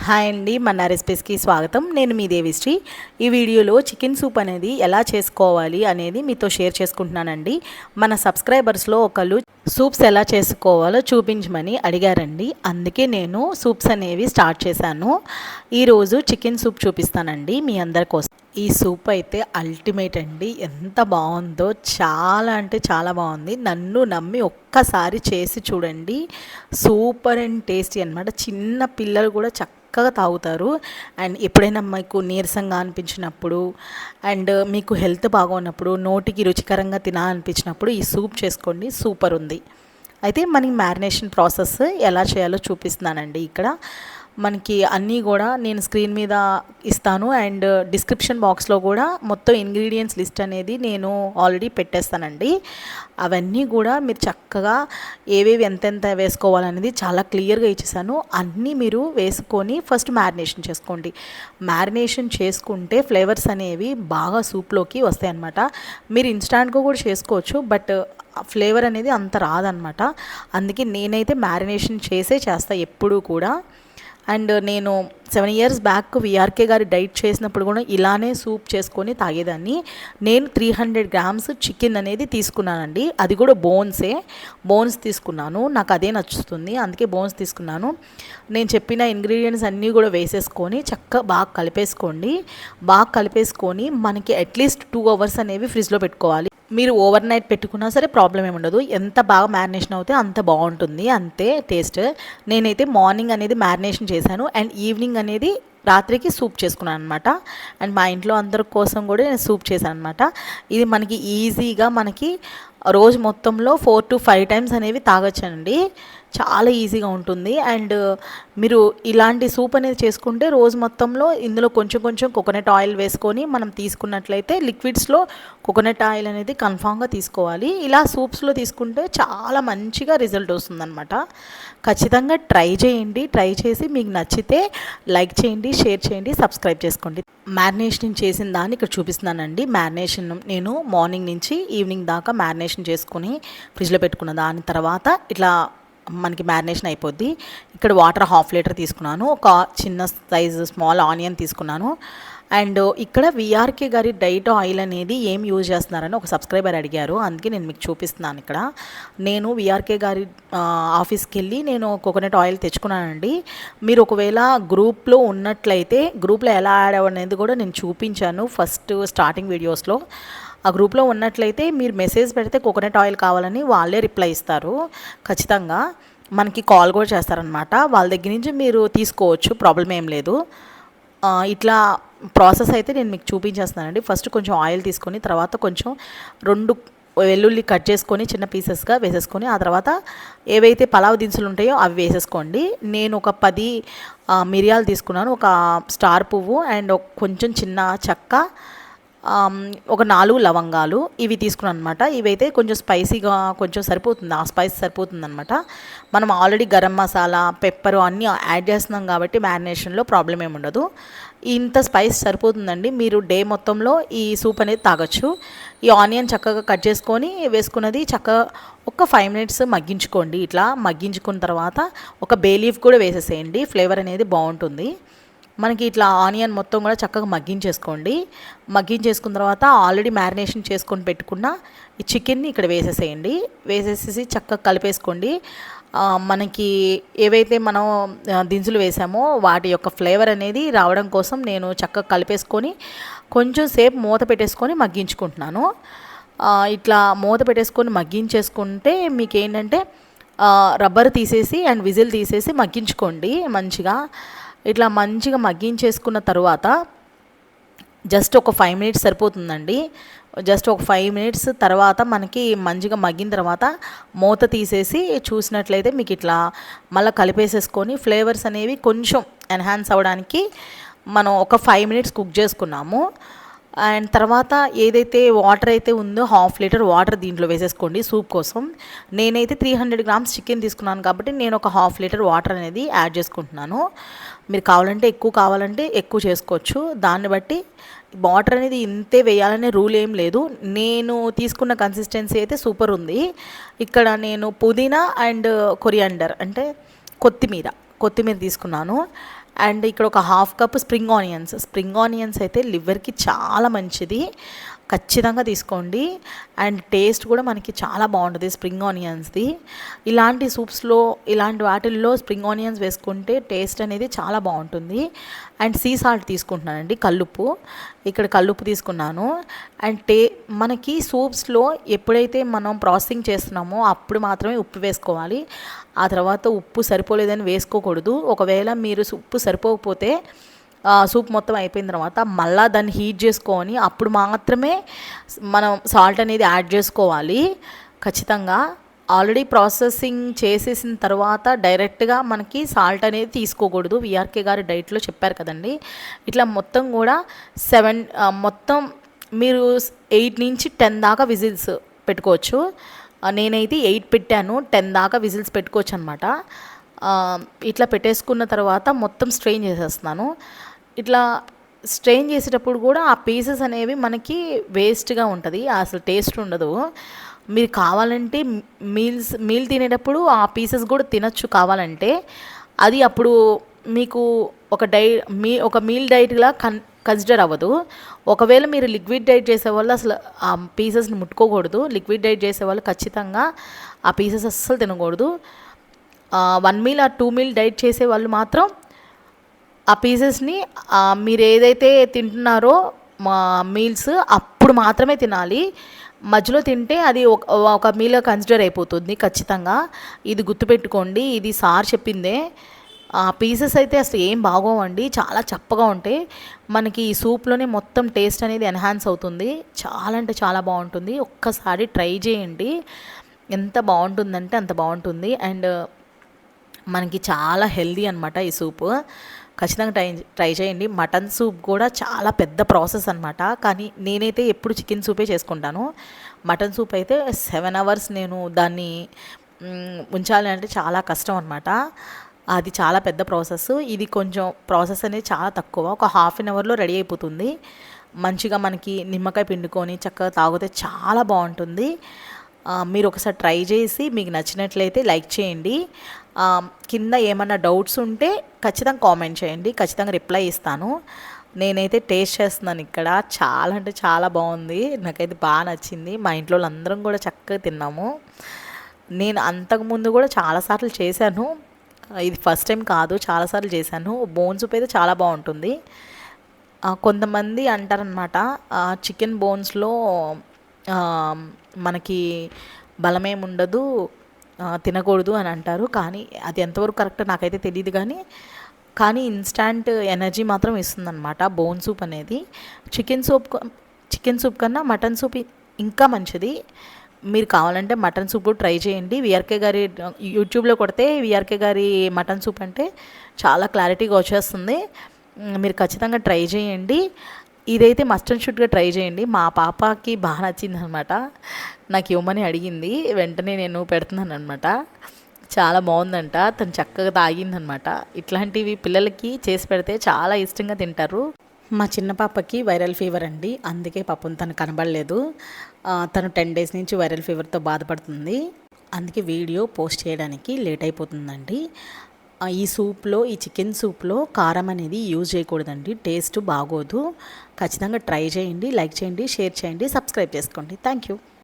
Hi అండి, మన రెసిపీస్కి స్వాగతం. నేను మీ దేవిశ్రీ. ఈ వీడియోలో చికెన్ సూప్ అనేది ఎలా చేసుకోవాలి అనేది మీతో షేర్ చేసుకుంటున్నానండి. మన సబ్స్క్రైబర్స్లో ఒకళ్ళు సూప్స్ ఎలా చేసుకోవాలో చూపించమని అడిగారండి. అందుకే నేను సూప్స్ అనేవి స్టార్ట్ చేశాను. ఈరోజు చికెన్ సూప్ చూపిస్తానండి మీ అందరి కోసం. ఈ సూప్ అయితే అల్టిమేట్ అండి. ఎంత బాగుందో, చాలా అంటే చాలా బాగుంది. నన్ను నమ్మి ఒక్కసారి చేసి చూడండి. సూపర్ అండ్ టేస్టీ అనమాట. చిన్న పిల్లలు కూడా చక్కగా తాగుతారు. అండ్ ఎప్పుడైనా మీకు నీరసంగా అనిపించినప్పుడు అండ్ మీకు హెల్త్ బాగున్నప్పుడు, నోటికి రుచికరంగా తినాలనిపించినప్పుడు ఈ సూప్ చేసుకోండి. సూపర్ ఉంది. అయితే మనకి మ్యారినేషన్ ప్రాసెస్ ఎలా చేయాలో చూపిస్తున్నానండి. ఇక్కడ మనకి అన్నీ కూడా నేను స్క్రీన్ మీద ఇస్తాను అండ్ డిస్క్రిప్షన్ బాక్స్లో కూడా మొత్తం ఇంగ్రీడియంట్స్ లిస్ట్ అనేది నేను ఆల్రెడీ పెట్టేస్తానండి. అవన్నీ కూడా మీరు చక్కగా ఏవేవి ఎంతెంత వేసుకోవాలనేది చాలా క్లియర్గా ఇచ్చేసాను. అన్నీ మీరు వేసుకొని ఫస్ట్ మ్యారినేషన్ చేసుకోండి. మ్యారినేషన్ చేసుకుంటే ఫ్లేవర్స్ అనేవి బాగా సూప్లోకి వస్తాయి అన్నమాట. మీరు ఇన్స్టాంట్గా కూడా చేసుకోవచ్చు, బట్ ఫ్లేవర్ అనేది అంత రాదనమాట. అందుకే నేనైతే మ్యారినేషన్ చేస్తా ఎప్పుడూ కూడా. అండ్ నేను 7 years బ్యాక్ విఆర్కే గారి డైట్ చేసినప్పుడు కూడా ఇలానే సూప్ చేసుకొని తాగేదాన్ని. నేను 300 grams చికెన్ అనేది తీసుకున్నానండి. అది కూడా బోన్స్ తీసుకున్నాను. నాకు అదే నచ్చుతుంది, అందుకే బోన్స్ తీసుకున్నాను. నేను చెప్పిన ఇంగ్రీడియంట్స్ అన్నీ కూడా వేసేసుకొని బాగా కలిపేసుకొని మనకి అట్లీస్ట్ 2 hours అనేవి ఫ్రిడ్జ్లో పెట్టుకోవాలి. మీరు ఓవర్ నైట్ పెట్టుకున్నా సరే ప్రాబ్లం ఏమి ఉండదు. ఎంత బాగా మ్యారినేషన్ అవుతే అంత బాగుంటుంది, అంతే టేస్ట్. నేనైతే మార్నింగ్ అనేది మ్యారినేషన్ చేశాను అండ్ ఈవినింగ్ అనేది రాత్రికి సూప్ చేసుకున్నాను అనమాట. అండ్ మా ఇంట్లో అందరి కోసం కూడా నేను సూప్ చేశాను అనమాట. ఇది మనకి ఈజీగా రోజు మొత్తంలో 4 to 5 times అనేవి తాగొచ్చండి. చాలా ఈజీగా ఉంటుంది. అండ్ మీరు ఇలాంటి సూప్ అనేది చేసుకుంటే రోజు మొత్తంలో ఇందులో కొంచెం కొంచెం కోకోనట్ ఆయిల్ వేసుకొని మనం తీసుకున్నట్లయితే లిక్విడ్స్లో కోకోనట్ ఆయిల్ అనేది కన్ఫామ్గా తీసుకోవాలి. ఇలా సూప్స్లో తీసుకుంటే చాలా మంచిగా రిజల్ట్ వస్తుందన్నమాట. ఖచ్చితంగా ట్రై చేయండి. ట్రై చేసి మీకు నచ్చితే లైక్ చేయండి, షేర్ చేయండి, సబ్స్క్రైబ్ చేసుకోండి. మ్యారినేషన్ చేసిన దాన్ని ఇక్కడ చూపిస్తున్నానండి. మ్యారినేషన్ నేను మార్నింగ్ నుంచి ఈవినింగ్ దాకా మ్యారినేషన్ చేసుకుని ఫ్రిడ్జ్లో పెట్టుకున్న దాని తర్వాత ఇట్లా మనకి మ్యారినేషన్ అయిపోద్ది. ఇక్కడ వాటర్ 1/2 liter తీసుకున్నాను. ఒక చిన్న సైజు స్మాల్ ఆనియన్ తీసుకున్నాను. అండ్ ఇక్కడ విఆర్కే గారి డైట్ ఆయిల్ అనేది ఏం యూజ్ చేస్తున్నారని ఒక సబ్స్క్రైబర్ అడిగారు, అందుకే నేను మీకు చూపిస్తున్నాను. ఇక్కడ నేను విఆర్కే గారి ఆఫీస్కి వెళ్ళి నేను కోకోనట్ ఆయిల్ తెచ్చుకున్నానండి. మీరు ఒకవేళ గ్రూప్లో ఉన్నట్లయితే గ్రూప్లో ఎలా యాడ్ అవ్వనేది కూడా నేను చూపించాను ఫస్ట్ స్టార్టింగ్ వీడియోస్లో. ఆ గ్రూప్లో ఉన్నట్లయితే మీరు మెసేజ్ పెడితే కోకోనట్ ఆయిల్ కావాలని వాళ్ళే రిప్లై ఇస్తారు. ఖచ్చితంగా మనకి కాల్ కూడా చేస్తారనమాట. వాళ్ళ దగ్గర నుంచి మీరు తీసుకోవచ్చు, ప్రాబ్లం ఏం లేదు. ఇట్లా ప్రాసెస్ అయితే నేను మీకు చూపించేస్తానండి. ఫస్ట్ కొంచెం ఆయిల్ తీసుకొని తర్వాత కొంచెం 2 వెల్లుల్లి కట్ చేసుకొని చిన్న పీసెస్గా వేసేసుకొని ఆ తర్వాత ఏవైతే పలావ్ దినుసులు ఉంటాయో అవి వేసేసుకోండి. నేను ఒక 10 మిరియాలు తీసుకున్నాను, ఒక స్టార్ పువ్వు అండ్ కొంచెం చిన్న చెక్క, ఒక 4 లవంగాలు ఇవి తీసుకున్నాను అనమాట. ఇవైతే కొంచెం స్పైసీగా కొంచెం సరిపోతుంది, ఆ స్పైస్ సరిపోతుంది అనమాట. మనం ఆల్రెడీ గరం మసాలా, పెప్పరు అన్నీ యాడ్ చేస్తున్నాం కాబట్టి మ్యారినేషన్లో ప్రాబ్లం ఏమి ఉండదు. ఇంత స్పైస్ సరిపోతుందండి. మీరు డే మొత్తంలో ఈ సూప్ అనేది తాగొచ్చు. ఈ ఆనియన్ చక్కగా కట్ చేసుకొని వేసుకున్నది చక్కగా ఒక 5 minutes మగ్గించుకోండి. ఇట్లా మగ్గించుకున్న తర్వాత ఒక బే లీఫ్ కూడా వేసేసేయండి, ఫ్లేవర్ అనేది బాగుంటుంది. మనకి ఇట్లా ఆనియన్ మొత్తం కూడా చక్కగా మగ్గించేసుకున్న తర్వాత ఆల్రెడీ మ్యారినేషన్ చేసుకొని పెట్టుకున్న ఈ చికెన్ని ఇక్కడ వేసేసేసి చక్కగా కలిపేసుకోండి. మనకి ఏవైతే మనం దినుసులు వేసామో వాటి యొక్క ఫ్లేవర్ అనేది రావడం కోసం నేను చక్కగా కలిపేసుకొని కొంచెం సేపు మూత పెట్టేసుకొని మగ్గించుకుంటున్నాను. ఇట్లా మూత పెట్టేసుకొని మగ్గించేసుకుంటే మీకు ఏంటంటే రబ్బర్ తీసేసి అండ్ విజిల్ తీసేసి మగ్గించుకోండి మంచిగా. ఇట్లా మంచిగా మగ్గించేసుకున్న తర్వాత జస్ట్ ఒక 5 minutes సరిపోతుందండి. జస్ట్ ఒక 5 minutes తర్వాత మనకి మంచిగా మగ్గిన తర్వాత మూత తీసేసి చూసినట్లయితే మీకు ఇట్లా మళ్ళీ కలిపేసేసుకొని ఫ్లేవర్స్ అనేవి కొంచెం ఎన్హాన్స్ అవ్వడానికి మనం ఒక 5 minutes కుక్ చేసుకున్నాము. అండ్ తర్వాత ఏదైతే వాటర్ అయితే ఉందో 1/2 liter వాటర్ దీంట్లో వేసేసుకోండి సూప్ కోసం. నేనైతే 300 grams చికెన్ తీసుకున్నాను కాబట్టి నేను ఒక 1/2 liter వాటర్ అనేది యాడ్ చేసుకుంటున్నాను. మీరు కావాలంటే ఎక్కువ చేసుకోవచ్చు. దాన్ని బట్టి వాటర్ అనేది ఇంతే వేయాలనే రూల్ ఏం లేదు. నేను తీసుకున్న కన్సిస్టెన్సీ అయితే సూపర్ ఉంది. ఇక్కడ నేను పుదీనా అండ్ కొరియాండర్ అంటే కొత్తిమీర తీసుకున్నాను. అండ్ ఇక్కడ ఒక హాఫ్ కప్ స్ప్రింగ్ ఆనియన్స్ అయితే లివర్కి చాలా మంచిది, ఖచ్చితంగా తీసుకోండి. అండ్ టేస్ట్ కూడా మనకి చాలా బాగుంటుంది స్ప్రింగ్ ఆనియన్స్ది. ఇలాంటి సూప్స్లో ఇలాంటి వాటిల్లో స్ప్రింగ్ ఆనియన్స్ వేసుకుంటే టేస్ట్ అనేది చాలా బాగుంటుంది. అండ్ సీ సాల్ట్ తీసుకుంటున్నానండి, కల్లుప్పు. ఇక్కడ కల్లుప్పు తీసుకున్నాను. అండ్ మనకి సూప్స్లో ఎప్పుడైతే మనం ప్రాసెసింగ్ చేస్తున్నామో అప్పుడు మాత్రమే ఉప్పు వేసుకోవాలి. ఆ తర్వాత ఉప్పు సరిపోలేదని వేసుకోకూడదు. ఒకవేళ మీరు ఉప్పు సరిపోకపోతే సూప్ మొత్తం అయిపోయిన తర్వాత మళ్ళీ దాన్ని హీట్ చేసుకొని అప్పుడు మాత్రమే మనం సాల్ట్ అనేది యాడ్ చేసుకోవాలి ఖచ్చితంగా. ఆల్రెడీ ప్రాసెసింగ్ చేసేసిన తర్వాత డైరెక్ట్గా మనకి సాల్ట్ అనేది తీసుకోకూడదు. విఆర్కే గారి డైట్లో చెప్పారు కదండి. ఇట్లా మొత్తం కూడా మొత్తం మీరు 8 నుంచి 10 దాకా విజిల్స్ పెట్టుకోవచ్చు. నేనైతే 8 పెట్టాను, 10 దాకా విజిల్స్ పెట్టుకోవచ్చు అనమాట. ఇట్లా పెట్టేసుకున్న తర్వాత మొత్తం స్ట్రెయిన్ చేసేస్తున్నాను. ఇట్లా స్ట్రెయిన్ చేసేటప్పుడు కూడా ఆ పీసెస్ అనేవి మనకి వేస్ట్గా ఉంటుంది, అసలు టేస్ట్ ఉండదు. మీరు కావాలంటే మీల్ తినేటప్పుడు ఆ పీసెస్ కూడా తినచ్చు కావాలంటే. అది అప్పుడు మీకు ఒక మీల్ డైట్లా కన్సిడర్ అవ్వదు. ఒకవేళ మీరు లిక్విడ్ డైట్ చేసేవాళ్ళు అసలు ఆ పీసెస్ని ముట్టుకోకూడదు. లిక్విడ్ డైట్ చేసేవాళ్ళు ఖచ్చితంగా ఆ పీసెస్ అస్సలు తినకూడదు. 1 మీల్ ఆ 2 మీల్ డైట్ చేసే వాళ్ళు మాత్రం ఆ పీసెస్ని మీరు ఏదైతే తింటున్నారో మీల్స్ అప్పుడు మాత్రమే తినాలి. మధ్యలో తింటే అది ఒక మీల్గా కన్సిడర్ అయిపోతుంది ఖచ్చితంగా. ఇది గుర్తుపెట్టుకోండి, ఇది సార్ చెప్పిందే. ఆ పీసెస్ అయితే అసలు ఏం బాగోవండి, చాలా చప్పగా ఉంటాయి. మనకి ఈ సూప్లోనే మొత్తం టేస్ట్ అనేది ఎన్హాన్స్ అవుతుంది. చాలా అంటే చాలా బాగుంటుంది, ఒక్కసారి ట్రై చేయండి. ఎంత బాగుంటుందంటే అంత బాగుంటుంది. అండ్ మనకి చాలా హెల్దీ అనమాట ఈ సూప్, ఖచ్చితంగా ట్రై చేయండి. మటన్ సూప్ కూడా చాలా పెద్ద ప్రాసెస్ అనమాట, కానీ నేనైతే ఎప్పుడు చికెన్ సూపే చేసుకుంటాను. మటన్ సూప్ అయితే 7 అవర్స్ నేను దాన్ని ఉంచాలి అంటే చాలా కష్టం అనమాట. అది చాలా పెద్ద ప్రాసెస్. ఇది కొంచెం ప్రాసెస్ అనేది చాలా తక్కువ, ఒక హాఫ్ అన్ అవర్లో రెడీ అయిపోతుంది. మంచిగా మనకి నిమ్మకాయ పిండుకొని చక్కగా తాగితే చాలా బాగుంటుంది. మీరు ఒకసారి ట్రై చేసి మీకు నచ్చినట్లయితే లైక్ చేయండి. కింద ఏమన్నా డౌట్స్ ఉంటే ఖచ్చితంగా కామెంట్ చేయండి, ఖచ్చితంగా రిప్లై ఇస్తాను. నేనైతే టేస్ట్ చేస్తున్నాను ఇక్కడ, చాలా అంటే చాలా బాగుంది, నాకైతే బాగా నచ్చింది. మా ఇంట్లో అందరం కూడా చక్కగా తిన్నాము. నేను అంతకుముందు కూడా చాలాసార్లు చేశాను, ఇది ఫస్ట్ టైం కాదు, చాలాసార్లు చేశాను. బోన్ సూప్ అయితే చాలా బాగుంటుంది. కొంతమంది అంటారనమాట చికెన్ బోన్స్లో మనకి బలమేమి ఉండదు, తినకూడదు అని అంటారు. కానీ అది ఎంతవరకు కరెక్ట్ నాకైతే తెలియదు. కానీ ఇన్స్టాంట్ ఎనర్జీ మాత్రం ఇస్తుందన్నమాట బోన్ సూప్ అనేది. చికెన్ సూప్ కన్నా మటన్ సూప్ ఇంకా మంచిది. మీరు కావాలంటే మటన్ సూప్ ట్రై చేయండి. విఆర్కే గారి యూట్యూబ్లో కొడితే విఆర్కే గారి మటన్ సూప్ అంటే చాలా క్లారిటీగా వచ్చేస్తుంది. మీరు ఖచ్చితంగా ట్రై చేయండి. ఇదైతే మస్ట్ అండ్ షుడ్గా ట్రై చేయండి. మా పాపకి బాగా నచ్చింది అనమాట, నాకు ఇవ్వమని అడిగింది, వెంటనే నేను పెడుతున్నాను అనమాట. చాలా బాగుందంట, తను చక్కగా తాగిందనమాట. ఇట్లాంటివి పిల్లలకి చేసి పెడితే చాలా ఇష్టంగా తింటారు. మా చిన్న పాపకి వైరల్ ఫీవర్ అండి, అందుకే పాపం తను కనబడలేదు. తను 10 డేస్ నుంచి వైరల్ ఫీవర్తో బాధపడుతుంది, అందుకే వీడియో పోస్ట్ చేయడానికి లేట్ అయిపోతుందండి. ఈ చికెన్ సూప్లో కారం అనేది యూజ్ చేయకూడదండి, టేస్ట్ బాగోదు. ఖచ్చితంగా ట్రై చేయండి, లైక్ చేయండి, షేర్ చేయండి, సబ్స్క్రైబ్ చేసుకోండి. Thank you.